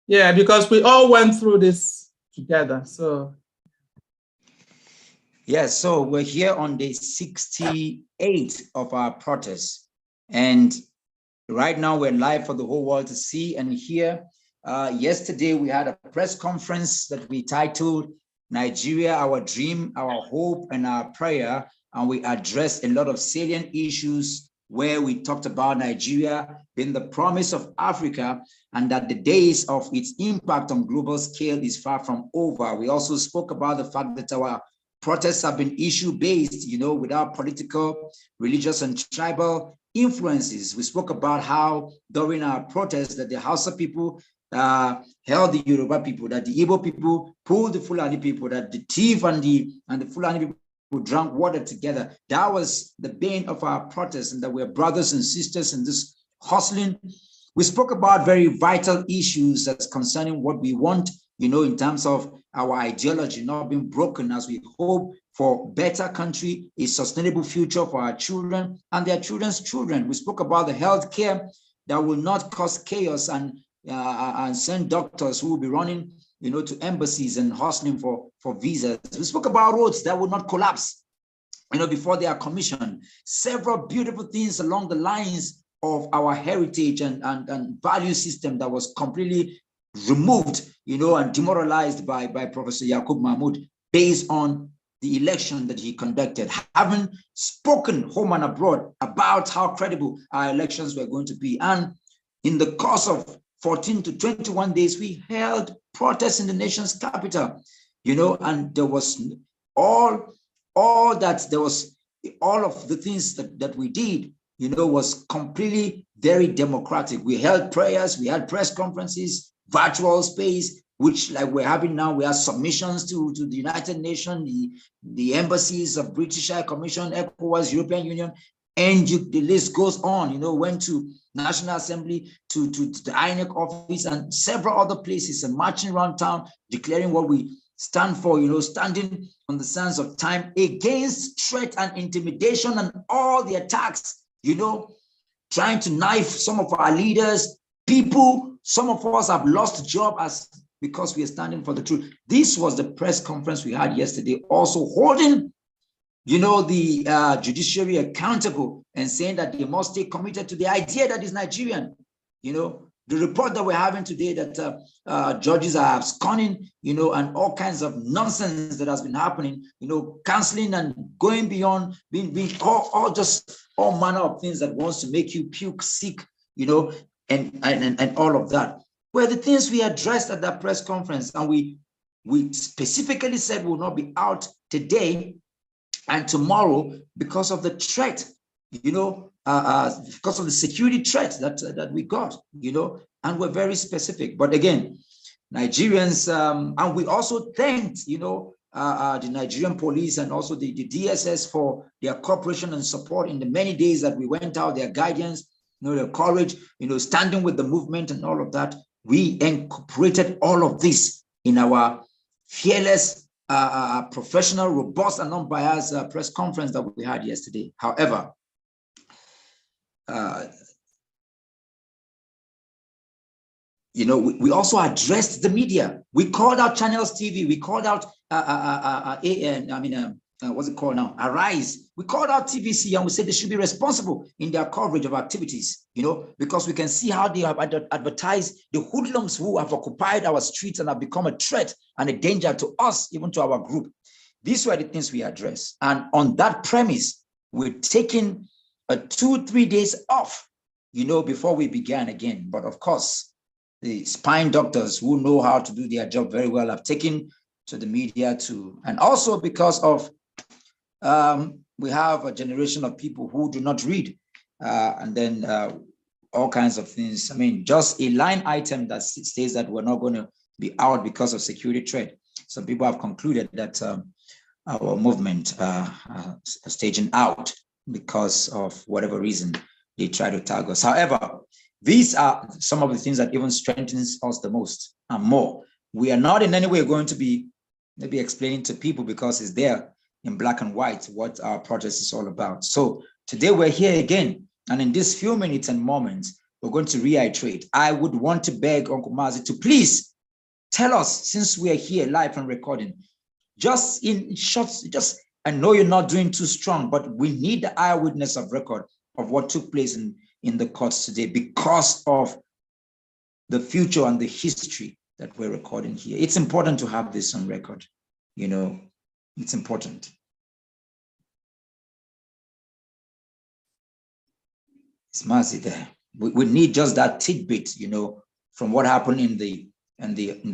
Yeah, because we all went through this together. So yes, so we're here on day 68 of our protest, and right now we're live for the whole world to see and hear. Yesterday we had a press conference that we titled Nigeria, Our Dream, Our Hope, and Our Prayer, and we addressed a lot of salient issues where we talked about Nigeria being the promise of Africa and that the days of its impact on global scale is far from over. We also spoke about the fact that our protests have been issue-based, without political, religious, and tribal influences. We spoke about how during our protests that the Hausa people held the Yoruba people, that the Igbo people pulled the Fulani people, that the Tiv and the Fulani people who drank water together. That was the bane of our protests, and that we're brothers and sisters in this hustling. We spoke about very vital issues that's concerning what we want, in terms of our ideology not being broken as we hope for better country, a sustainable future for our children and their children's children. We spoke about the healthcare that will not cause chaos and send doctors who will be running to embassies and hustling for visas. We spoke about roads that will not collapse, before they are commissioned. Several beautiful things along the lines of our heritage and value system that was completely removed, and demoralized by Professor Yakub Mahmoud based on the election that he conducted, having spoken home and abroad about how credible our elections were going to be. And in the course of 14 to 21 days, we held protests in the nation's capital, and there was all of the things that we did, was completely very democratic. We held prayers, we had press conferences, virtual space, which like we're having now. We have submissions to the United Nations, the embassies of British High Commission, ECOWAS, European Union, and the list goes on. Went to National Assembly, to the INEC office and several other places, and marching around town, declaring what we stand for, standing on the sands of time against threat and intimidation and all the attacks, trying to knife some of our leaders, people. Some of us have lost jobs because we are standing for the truth. This was the press conference we had yesterday, also holding, the judiciary accountable and saying that they must stay committed to the idea that is Nigerian. The report that we're having today that judges are absconding, and all kinds of nonsense that has been happening, canceling and going beyond, being all manner of things that wants to make you puke, sick, and all of that were the things we addressed at that press conference. And we specifically said we will not be out today and tomorrow because of the threat, because of the security threat that we got, and we're very specific. But again, Nigerians, and we also thanked, the Nigerian police and also the DSS for their cooperation and support in the many days that we went out, their guidance, their courage, standing with the movement and all of that. We incorporated all of this in our fearless, professional, robust, and non-biased press conference that we had yesterday. However, we also addressed the media. We called out Channels TV. We called out what's it called now? Arise. We called out TVC and we said they should be responsible in their coverage of activities, because we can see how they have advertised the hoodlums who have occupied our streets and have become a threat and a danger to us, even to our group. These were the things we addressed. And on that premise, we're taking a 2-3 days off, before we began again. But of course, the spine doctors who know how to do their job very well have taken to the media too. And also because of we have a generation of people who do not read, and then all kinds of things. I mean, just a line item that says that we're not going to be out because of security threat. Some people have concluded that our movement is staging out because of whatever reason they try to tag us. However, these are some of the things that even strengthens us the most and more. We are not in any way going to be maybe explaining to people, because it's there in black and white what our project is all about. So today we're here again, and in these few minutes and moments, we're going to reiterate. I would want to beg Uncle Mazi to please tell us, since we are here live and recording, just in short, I know you're not doing too strong, but we need the eyewitness of record of what took place in the courts today because of the future and the history that we're recording here. It's important to have this on record. You know, it's important. It's Mazi there. We need just that tidbit, you know, from what happened in the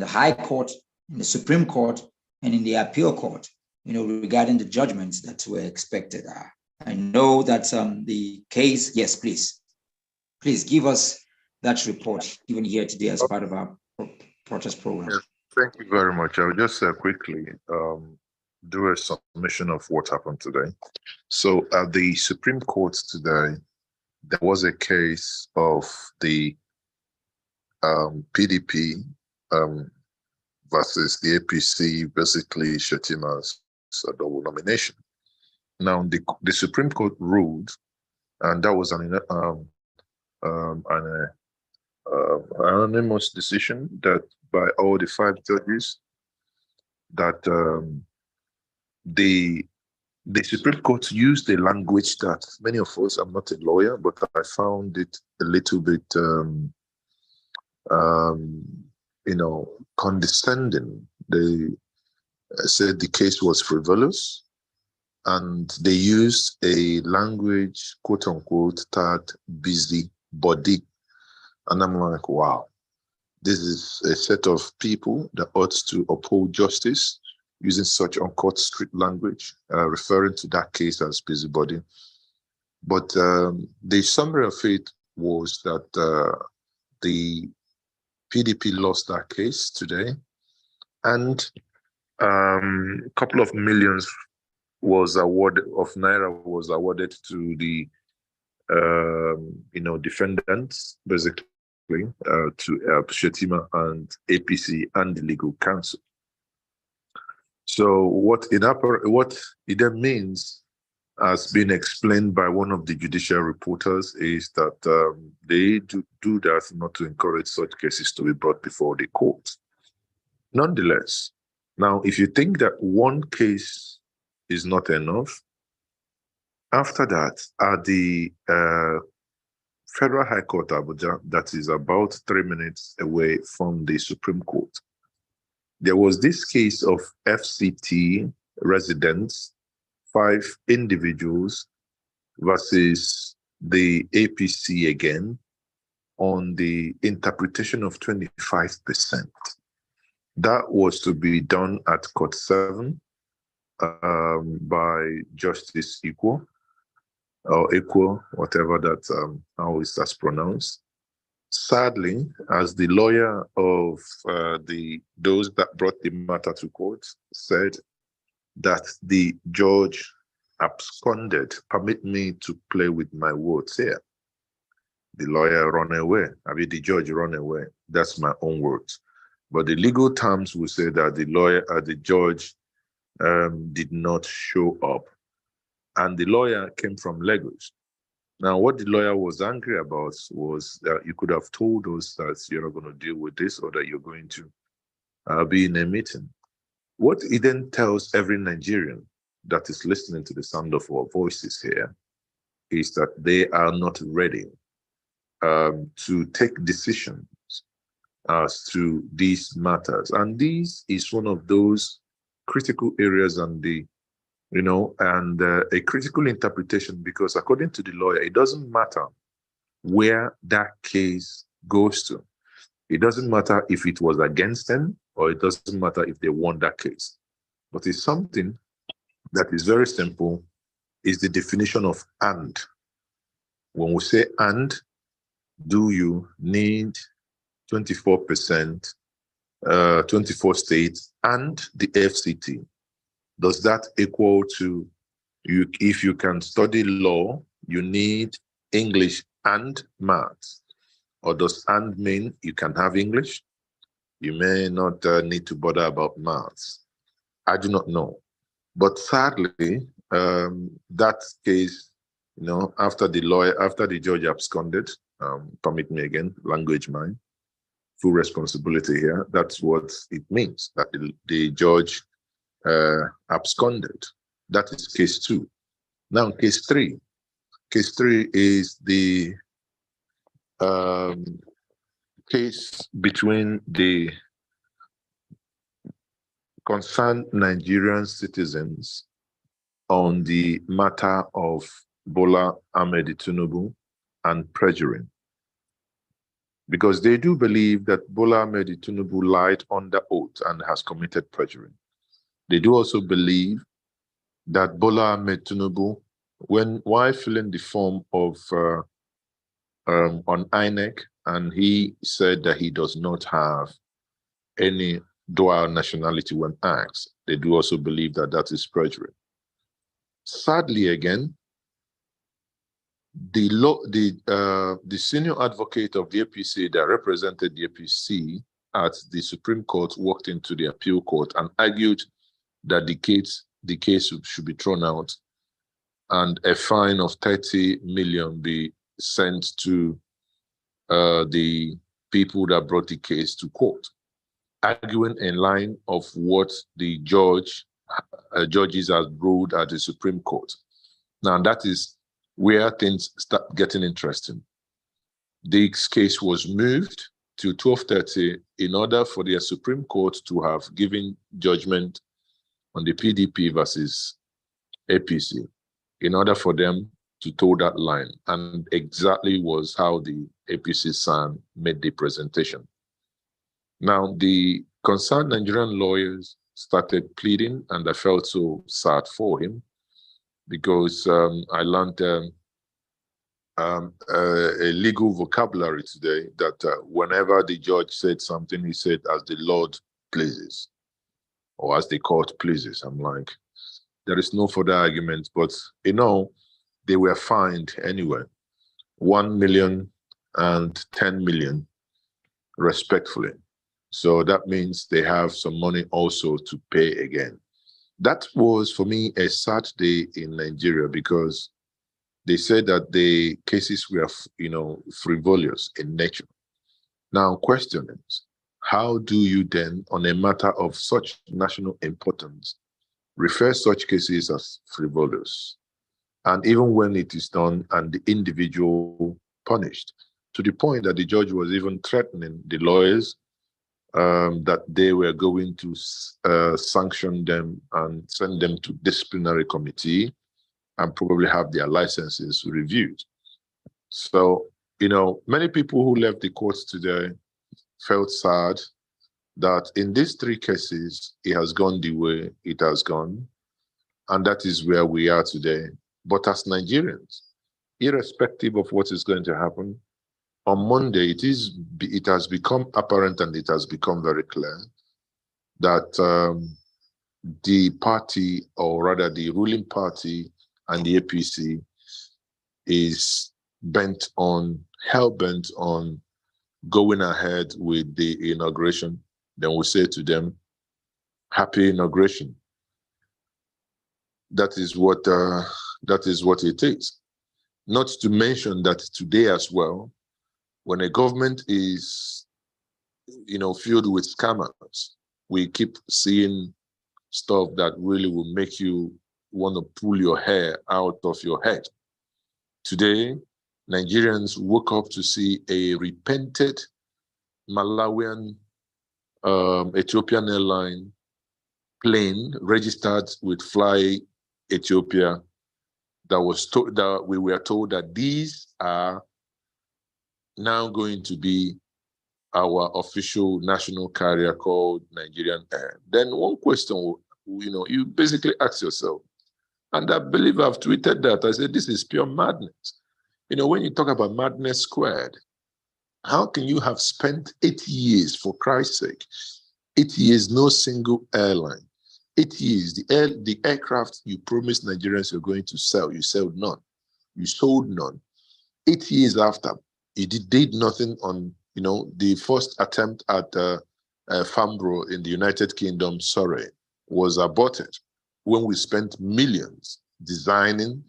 High Court, in the Supreme Court, and in the Appeal Court, you know, regarding the judgments that were expected. I know that the case, yes, please give us that report, even here today as part of our protest program. Yes, thank you very much. I'll just quickly do a submission of what happened today. So at the Supreme Court today, there was a case of the PDP versus the APC, basically Shetima's double nomination. Now, the Supreme Court ruled, and that was an anonymous decision that by all the 5 judges, that the Supreme Court used a language that many of us, I'm not a lawyer, but I found it a little bit, you know, condescending. They said the case was frivolous, and they used a language, quote unquote, that busy body. And I'm like, wow, this is a set of people that ought to uphold justice using such uncut street language, referring to that case as busybody. But the summary of it was that the PDP lost that case today, and a couple of millions was awarded of naira was awarded to the you know, defendants, basically to Shetima and APC and the legal counsel. So what it then means, as been explained by one of the judicial reporters, is that they do that not to encourage such cases to be brought before the court. Nonetheless, now, if you think that one case is not enough, after that, at the Federal High Court, Abuja, that is about 3 minutes away from the Supreme Court, there was this case of FCT residents, 5 individuals versus the APC again on the interpretation of 25%. That was to be done at Court 7 by Justice Equal, or Equal, whatever that, how is that pronounced. Sadly, as the lawyer of those that brought the matter to court said, that the judge absconded. Permit me to play with my words here. The lawyer ran away. I mean, the judge ran away. That's my own words. But the legal terms will say that the judge did not show up. And the lawyer came from Lagos. Now, what the lawyer was angry about was that you could have told us that you're not going to deal with this, or that you're going to be in a meeting. What it then tells every Nigerian that is listening to the sound of our voices here is that they are not ready to take decisions as to these matters. And this is one of those critical areas and a critical interpretation, because according to the lawyer, it doesn't matter where that case goes to. It doesn't matter if it was against them, or it doesn't matter if they won that case. But it's something that is very simple, is the definition of and. When we say and, do you need 24%, 24 states and the FCT? Does that equal to, if you can study law, you need English and maths? Or does and mean you can have English? You may not need to bother about maths. I do not know. But sadly, that case, after the judge absconded, permit me again, language mine, full responsibility here. That's what it means, that the judge absconded. That is case 2. Now, case 3. Case 3 is the case between the concerned Nigerian citizens on the matter of Bola Ahmed Tinubu and perjury. Because they do believe that Bola Ahmed Tinubu lied under oath and has committed perjury. They do also believe that Bola Ahmed Tinubu, while filling the form of on INEC, and he said that he does not have any dual nationality when asked, they do also believe that that is perjury. Sadly, again, the senior advocate of the APC that represented the APC at the Supreme Court walked into the appeal court and argued that the case should be thrown out and a fine of 30 million be sent to the people that brought the case to court, arguing in line of what the judges have ruled at the Supreme Court. Now, that is where things start getting interesting. This case was moved to 12:30 in order for the Supreme Court to have given judgment on the PDP versus APC, in order for them to toe that line. And exactly was how the APC SAN made the presentation. Now, the concerned Nigerian lawyers started pleading, and I felt so sad for him, because I learned a legal vocabulary today that whenever the judge said something, he said, as the Lord pleases, or as the court pleases. I'm like, there is no further argument, but they were fined anyway, 1 million and 10 million, respectfully. So that means they have some money also to pay again. That was, for me, a sad day in Nigeria, because they said that the cases were, frivolous in nature. Now, question is, how do you then, on a matter of such national importance, refer such cases as frivolous? And even when it is done and the individual punished, to the point that the judge was even threatening the lawyers that they were going to sanction them and send them to disciplinary committee and probably have their licenses reviewed. So, many people who left the courts today felt sad that in these 3 cases, it has gone the way it has gone. And that is where we are today. But as Nigerians, irrespective of what is going to happen, on Monday, it has become apparent and it has become very clear that the party, or rather the ruling party and the APC, is hell-bent on going ahead with the inauguration. Then we say to them, happy inauguration. That is what it is. Not to mention that today as well, when a government is, filled with scammers, we keep seeing stuff that really will make you want to pull your hair out of your head. Today, Nigerians woke up to see a repented Malawian Ethiopian airline plane registered with Fly Ethiopia that we were told that these are now going to be our official national carrier called Nigerian Air. Then one question, you basically ask yourself, and I believe I've tweeted that, I said, this is pure madness. When you talk about madness squared, how can you have spent 8 years, for Christ's sake, 8 years, no single airline, 8 years, the aircraft you promised Nigerians you're going to sell, you sold none. You sold none. 8 years after, you did nothing on, the first attempt at Fambro in the United Kingdom, was aborted when we spent millions designing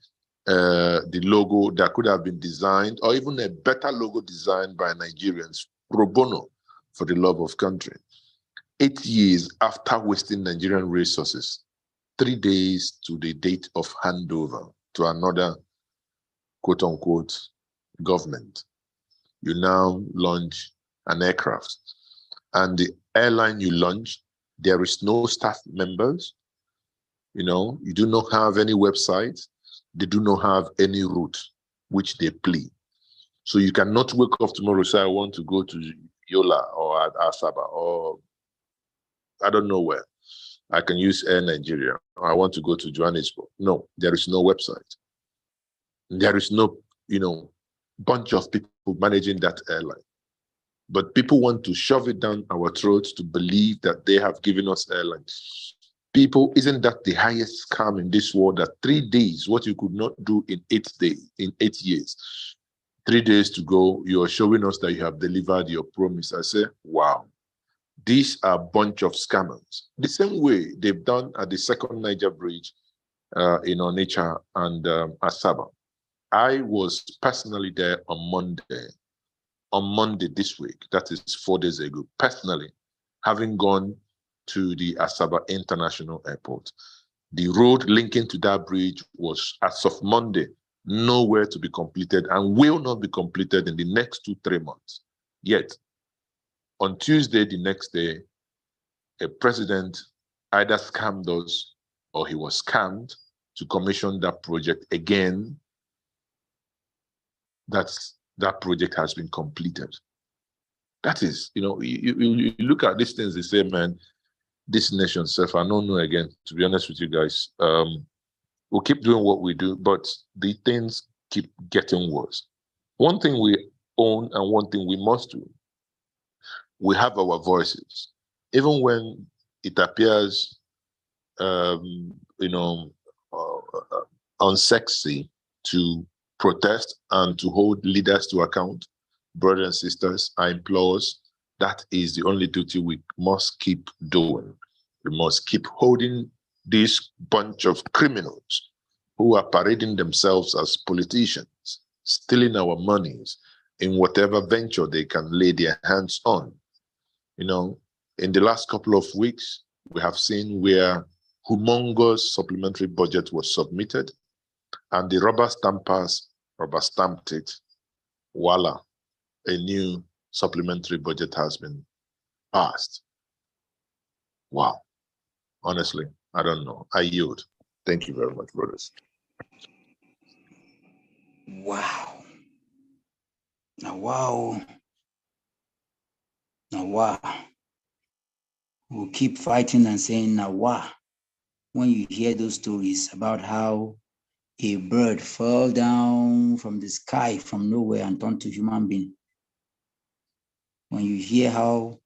the logo that could have been designed, or even a better logo designed by Nigerians pro bono for the love of country. 8 years after wasting Nigerian resources, 3 days to the date of handover to another quote unquote government, you now launch an aircraft. And the airline you launch, there is no staff members. You know, you do not have any website. They do not have any route which they play. So you cannot wake up tomorrow and say, I want to go to Yola or Asaba or I don't know where. I can use Air Nigeria. Or I want to go to Johannesburg. No, there is no website. There is no, bunch of people managing that airline. But people want to shove it down our throats to believe that they have given us airlines. People, isn't that the highest scam in this world? That 3 days, what you could not do in 8 days, in 8 years, 3 days to go, you are showing us that you have delivered your promise. I say, wow, these are a bunch of scammers. The same way they've done at the second Niger bridge in Onitsha and Asaba. I was personally there on Monday this week, that is 4 days ago, personally, having gone to the Asaba International Airport. The road linking to that bridge was, as of Monday, nowhere to be completed and will not be completed in the next 2-3 months. Yet, on Tuesday, the next day, a president either scammed us or he was scammed to commission that project again. That project has been completed. That is, you look at these things, they say, man, this nation self, I don't know again, to be honest with you guys. We'll keep doing what we do, but the things keep getting worse. One thing we own and one thing we must do, we have our voices. Even when it appears, unsexy to protest and to hold leaders to account, brothers and sisters, I implore us, that is the only duty we must keep doing. We must keep holding this bunch of criminals who are parading themselves as politicians, stealing our monies in whatever venture they can lay their hands on. In the last couple of weeks, we have seen where humongous supplementary budget was submitted and the rubber stampers rubber stamped it. Voila, a new supplementary budget has been passed. Wow. Honestly, I don't know. I yield. Thank you very much, brothers. Wow. Now, wow. Now, wow. We'll keep fighting and saying, now, wow. When you hear those stories about how a bird fell down from the sky from nowhere and turned to human being. When you hear how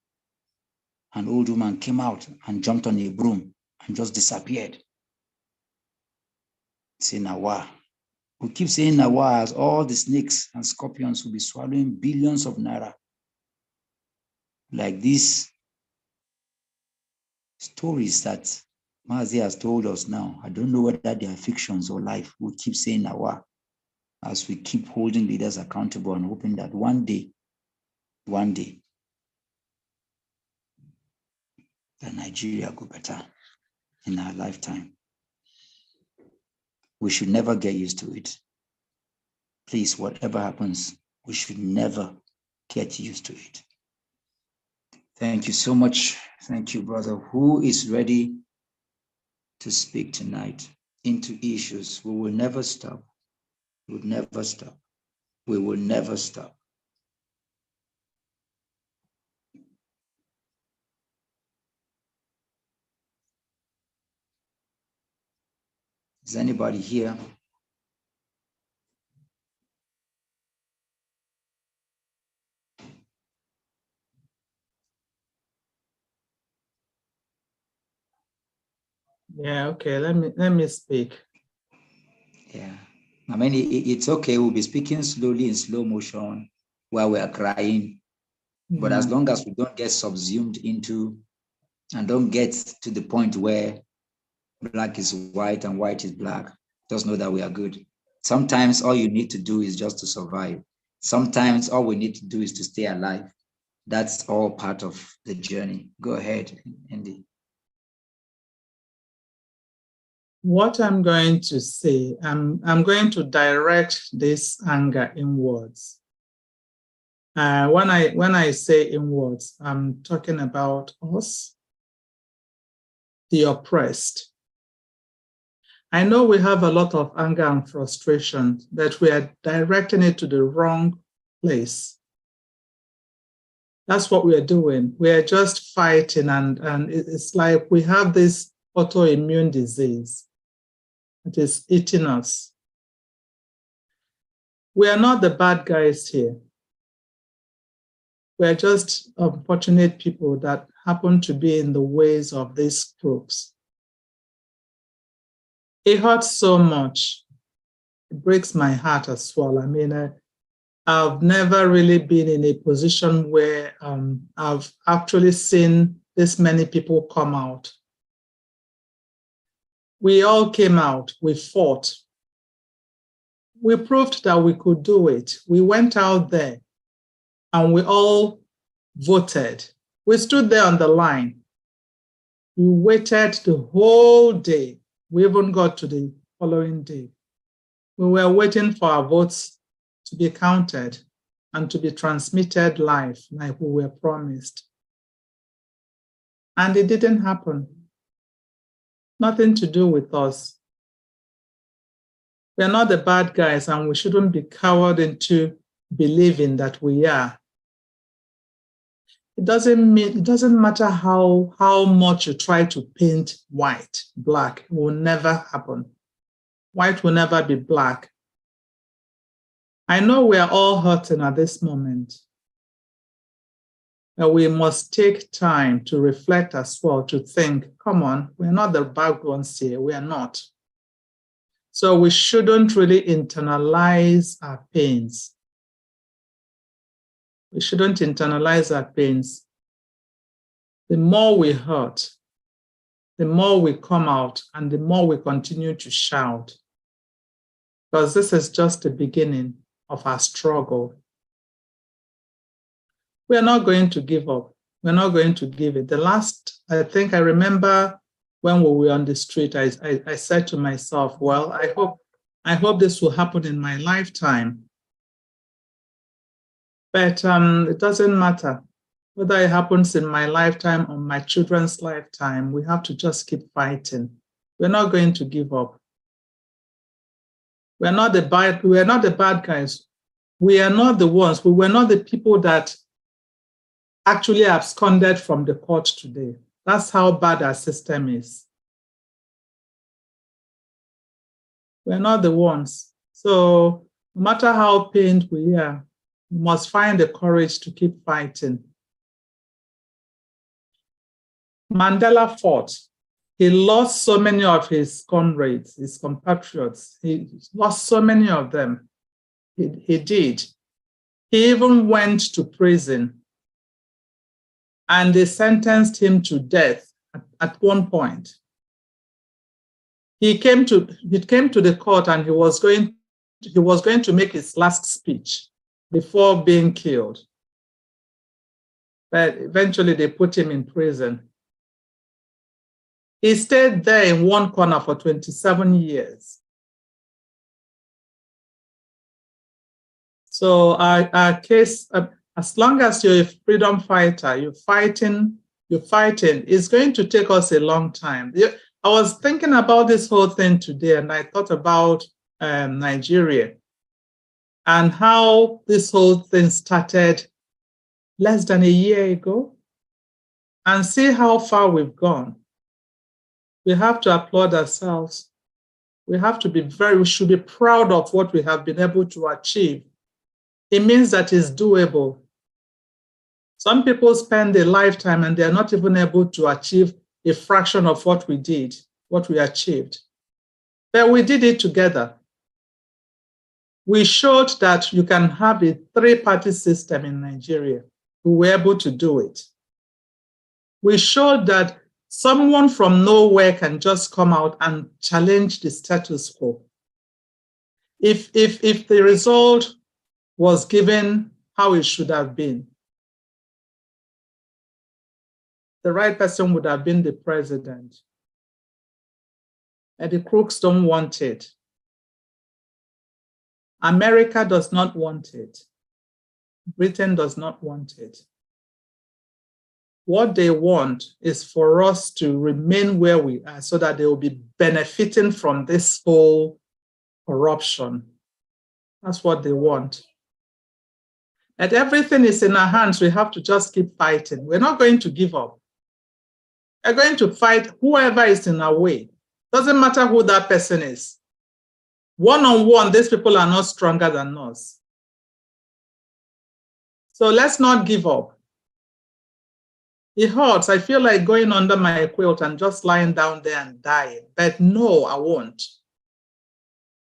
an old woman came out and jumped on a broom and just disappeared. Say Nawa. We keep saying Nawa as all the snakes and scorpions will be swallowing billions of naira. Like these stories that Mazi has told us now. I don't know whether they are fictions or life. We keep saying Nawa as we keep holding leaders accountable and hoping that one day, that Nigeria go better in our lifetime. We should never get used to it. Please, whatever happens, we should never get used to it. Thank you so much. Thank you, brother. Who is ready to speak tonight into issues? We will never stop. We will never stop. We will never stop. Is anybody here? Yeah, okay, let me speak. Yeah. I mean, it's okay. We'll be speaking slowly in slow motion while we are crying. But as long as we don't get subsumed into and don't get to the point where black is white and white is black, just know that we are good. Sometimes all you need to do is just to survive. Sometimes all we need to do is to stay alive. That's all part of the journey. Go ahead, Andy. What I'm going to say, I'm going to direct this anger inwards. When I say inwards, I'm talking about us, the oppressed. I know we have a lot of anger and frustration, but we are directing it to the wrong place. That's what we are doing. We are just fighting, and it's like we have this autoimmune disease that is eating us. We are not the bad guys here. We are just unfortunate people that happen to be in the ways of these groups. It hurts so much. It breaks my heart as well. I mean, I've never really been in a position where I've actually seen this many people come out. We all came out, we fought. We proved that we could do it. We went out there and we all voted. We stood there on the line. We waited the whole day. We even got to the following day. We were waiting for our votes to be counted and to be transmitted live like we were promised. And it didn't happen. Nothing to do with us. We're not the bad guys, and we shouldn't be cowered into believing that we are. It doesn't matter how much you try to paint white, black, it will never happen. White will never be black. I know we are all hurting at this moment, but we must take time to reflect as well, to think, come on, we're not the bad ones here, we are not. So we shouldn't really internalize our pains. We shouldn't internalize our pains. The more we hurt, the more we come out and the more we continue to shout. Because this is just the beginning of our struggle. We are not going to give up. We're not going to give it. I think I remember when we were on the street, I said to myself, well, I hope this will happen in my lifetime. But it doesn't matter whether it happens in my lifetime or my children's lifetime. We have to just keep fighting. We're not going to give up. We're not the bad guys. We are not the ones. We were not the people that actually absconded from the court today. That's how bad our system is. We're not the ones. So no matter how pained we are, we must find the courage to keep fighting. Mandela fought. He lost so many of his comrades, his compatriots. He lost so many of them. He did. He even went to prison, and they sentenced him to death at one point. He came to the court, and he was going to make his last speech before being killed. But eventually they put him in prison. He stayed there in one corner for 27 years. So our case, as long as you're a freedom fighter, you're fighting, it's going to take us a long time. I was thinking about this whole thing today, and I thought about Nigeria and how this whole thing started less than a year ago, and see how far we've gone. We have to applaud ourselves. We should be proud of what we have been able to achieve. It means that it's doable. Some people spend a lifetime and they're not even able to achieve a fraction of what we did, what we achieved. But we did it together. We showed that you can have a three-party system in Nigeria. We were able to do it. We showed that someone from nowhere can just come out and challenge the status quo. if the result was given how it should have been, the right person would have been the president. And the crooks don't want it. America does not want it. Britain does not want it. What they want is for us to remain where we are so that they will be benefiting from this whole corruption. That's what they want. And everything is in our hands. We have to just keep fighting. We're not going to give up. We're going to fight whoever is in our way. Doesn't matter who that person is. One-on-one, these people are not stronger than us. So let's not give up. It hurts. I feel like going under my quilt and just lying down there and dying. But no, I won't.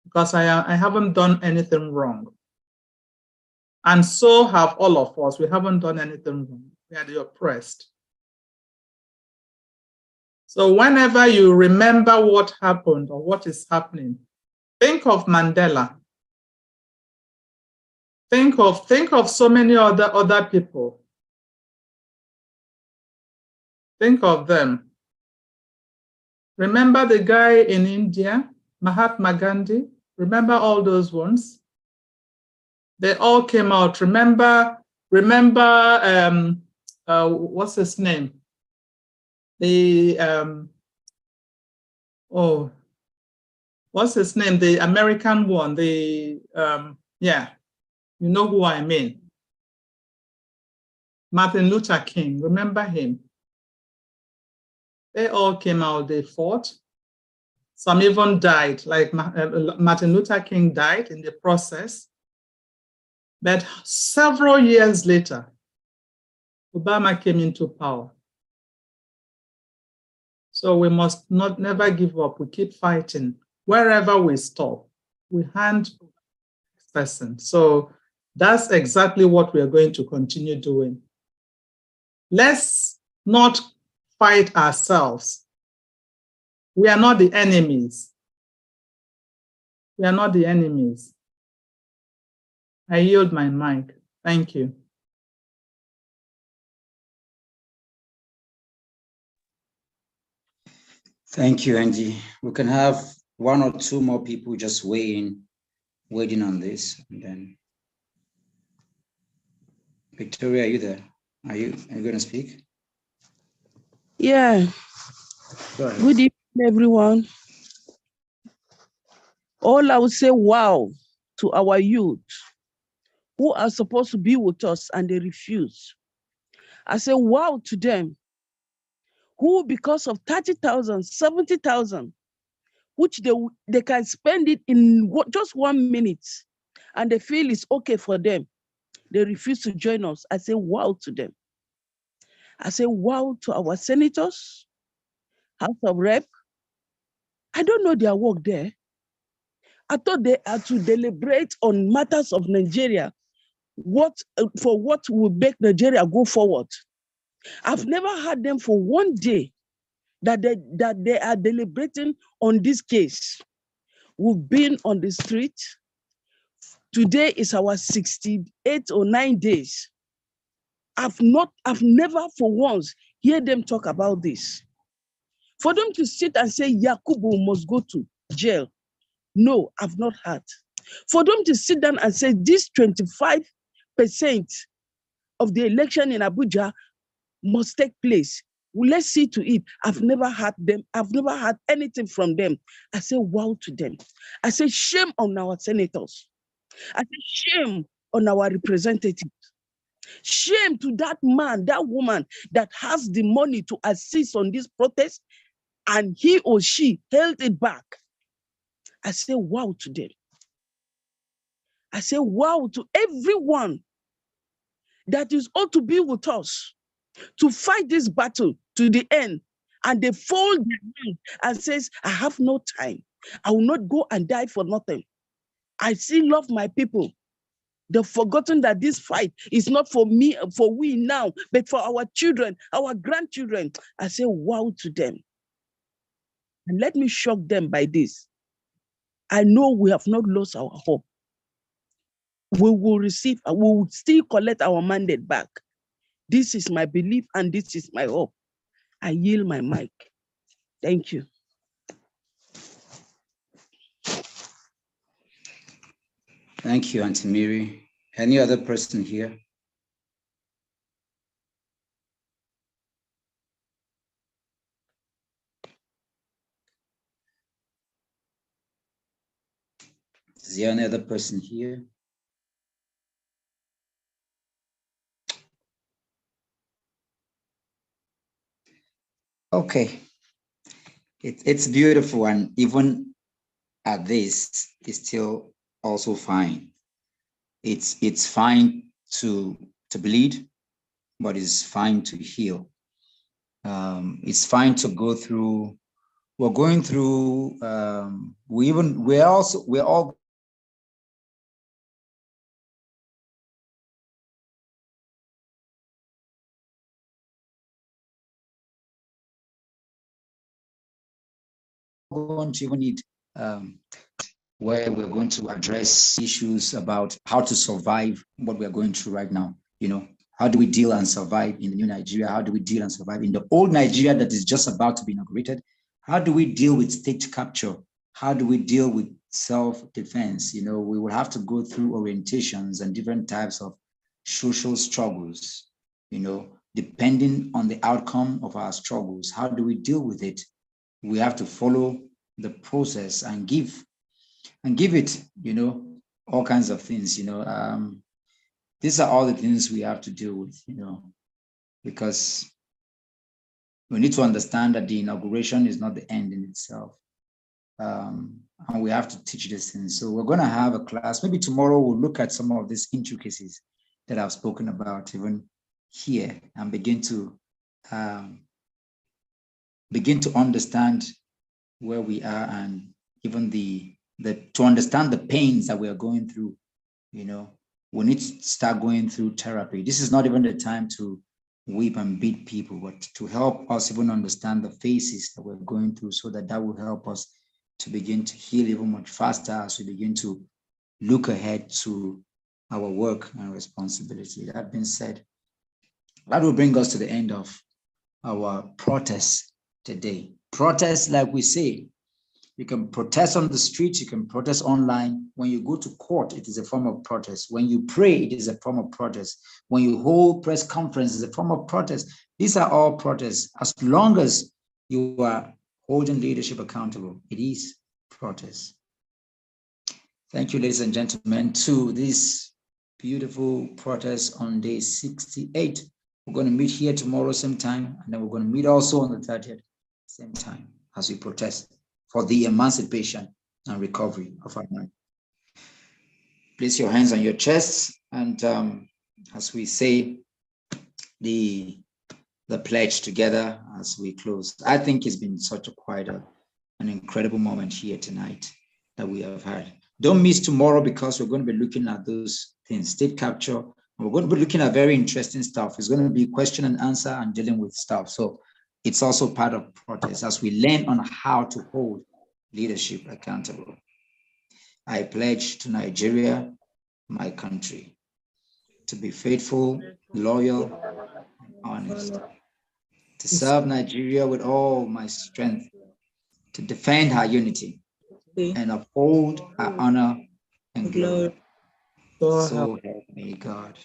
Because I haven't done anything wrong. And so have all of us. We haven't done anything wrong. We are the oppressed. So whenever you remember what happened or what is happening, think of Mandela. Think of so many other people. Think of them. Remember the guy in India, Mahatma Gandhi? Remember all those ones? They all came out. Remember, what's his name? What's his name? The American one, yeah, you know who I mean. Martin Luther King, remember him? They all came out, they fought. Some even died, like Martin Luther King died in the process. But several years later, Obama came into power. So we must never give up. We keep fighting. Wherever we stop, we hand the person. So that's exactly what we are going to continue doing. Let's not fight ourselves. We are not the enemies. We are not the enemies. I yield my mic. Thank you. Thank you, Angie. We can have one or two more people just waiting on this, and then Victoria, are you there? Are you going to speak? Yeah. Good evening, everyone. All I would say, wow, to our youth who are supposed to be with us and they refuse. I say, wow to them who, because of 30,000, 70,000, which they can spend it in just 1 minute, and they feel it's okay for them, they refuse to join us. I say, wow to them. I say, wow to our senators, House of Rep. I don't know their work there. I thought they are to deliberate on matters of Nigeria, for what will make Nigeria go forward. I've never had them for one day that they are deliberating on this case. We've been on the street. Today is our 68 or 9 days. I've never for once heard them talk about this. For them to sit and say Yakubu must go to jail, no, I've not heard. For them to sit down and say this 25% of the election in Abuja must take place, well, let's see to it. I've never heard them. I've never heard anything from them. I say wow to them. I say shame on our senators. I say shame on our representatives. Shame to that man, that woman that has the money to assist on this protest, and he or she held it back. I say wow to them. I say wow to everyone that is ought to be with us to fight this battle to the end, and they fold their hands and says, I have no time. I will not go and die for nothing. I still love my people. They've forgotten that this fight is not for me, for we now, but for our children, our grandchildren. I say wow to them. And let me shock them by this. I know we have not lost our hope. We will receive, we will still collect our mandate back. This is my belief and this is my hope. I yield my mic. Thank you. Thank you, Auntie Mary. Any other person here? Is there any other person here? Okay. It's beautiful, and even at this, it's still also fine. It's fine to bleed, but it's fine to heal. It's fine to go through. We're going through. We're all going to even need where we're going to address issues about how to survive what we're going through right now. You know, how do we deal and survive in the new Nigeria? How do we deal and survive in the old Nigeria that is just about to be inaugurated? How do we deal with state capture? How do we deal with self-defense? You know, we will have to go through orientations and different types of social struggles, you know, depending on the outcome of our struggles. How do we deal with it? We have to follow the process and give it, you know, all kinds of things, you know. These are all the things we have to deal with, you know, because we need to understand that the inauguration is not the end in itself. And we have to teach these things. So we're going to have a class. Maybe tomorrow we'll look at some of these intricacies that I've spoken about even here, and begin to understand where we are, and even to understand the pains that we are going through. You know, we need to start going through therapy. This is not even the time to whip and beat people, but to help us even understand the phases that we're going through, so that will help us to begin to heal even much faster as we begin to look ahead to our work and responsibility. That being said, that will bring us to the end of our protest today. Protest, like we say, you can protest on the streets, you can protest online. When you go to court, it is a form of protest. When you pray, it is a form of protest. When you hold press conferences, it's a form of protest. These are all protests. As long as you are holding leadership accountable, it is protest. Thank you, ladies and gentlemen, to this beautiful protest on day 68. We're going to meet here tomorrow, same time, and then we're going to meet also on the 30th, same time, as we protest for the emancipation and recovery of our mind. Place your hands on your chests, and as we say the pledge together as we close. I think it's been such an incredible moment here tonight that we have had. Don't miss tomorrow, because we're going to be looking at those things, state capture. We're going to be looking at very interesting stuff. It's going to be question and answer and dealing with stuff. So it's also part of protest as we learn on how to hold leadership accountable. I pledge to Nigeria, my country, to be faithful, loyal, and honest, to serve Nigeria with all my strength, to defend her unity, and uphold her honor and glory. So help me God.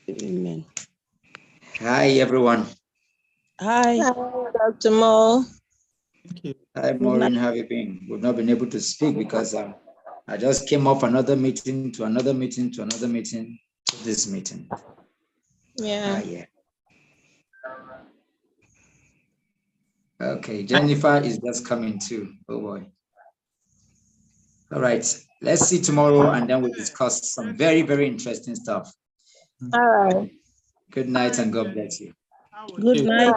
Amen. Hi, everyone. Hi. Dr. Mo. Thank you. Hi, Maureen. How have you been? We've not been able to speak because I just came off another meeting to another meeting to another meeting to this meeting. Yeah. Yeah. Okay, Jennifer is just coming too. Oh boy. All right, let's see tomorrow, and then we'll discuss some very, very interesting stuff. All right. Good night, and God bless you. Good night.